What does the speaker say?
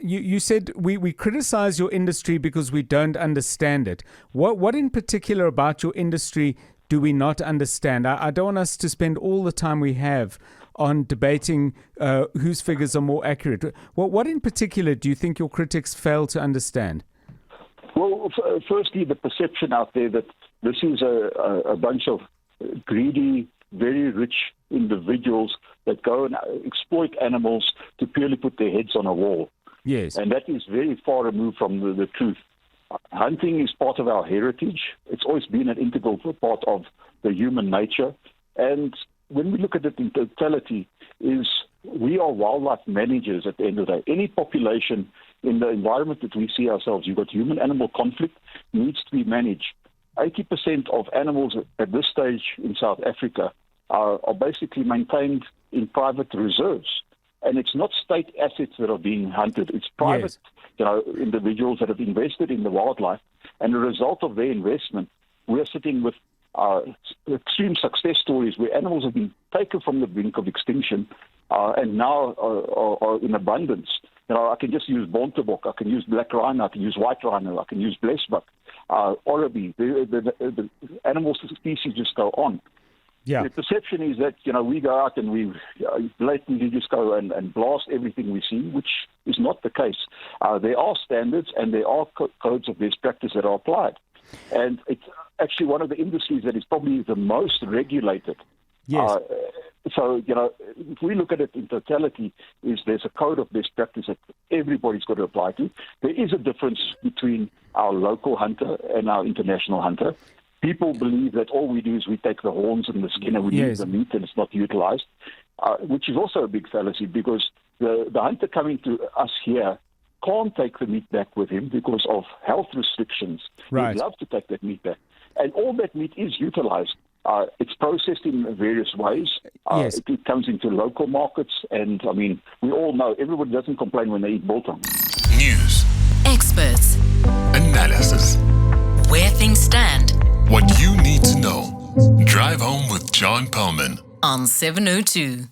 you said we criticize your industry because we don't understand it. What in particular about your industry do we not understand? I don't want us to spend all the time we have on debating whose figures are more accurate. What in particular do you think your critics fail to understand? Well, firstly, the perception out there that this is a bunch of greedy, very rich individuals that go and exploit animals to purely put their heads on a wall. Yes. And that is very far removed from the truth. Hunting is part of our heritage. It's always been an integral part of the human nature. And when we look at it in totality, is we are wildlife managers at the end of the day. Any population in the environment that we see ourselves, you've got human-animal conflict, needs to be managed. 80% of animals at this stage in South Africa are basically maintained in private reserves. And it's not state assets that are being hunted. It's private individuals that have invested in the wildlife. And the result of their investment, we're sitting with extreme success stories where animals have been taken from the brink of extinction and now are in abundance. I can just use bontebok, I can use black rhino, I can use white rhino, I can use blesbuck, oribi. The animal species just go on. Yeah. The perception is that, we go out and we blatantly just go and blast everything we see, which is not the case. There are standards and there are codes of best practice that are applied. And it's actually one of the industries that is probably the most regulated. Yes. So, if we look at it in totality, there's a code of best practice that everybody's got to apply to. There is a difference between our local hunter and our international hunter. People believe that all we do is we take the horns and the skin and we leave the meat and it's not utilized, which is also a big fallacy because the hunter coming to us here can't take the meat back with him because of health restrictions. Right. He'd love to take that meat back. And all that meat is utilized. It's processed in various ways. Yes. It comes into local markets. And, we all know everybody doesn't complain when they eat biltong. News. Experts. Analysis. Where things stand. What you need to know. Drive Home with John Perlman On 702.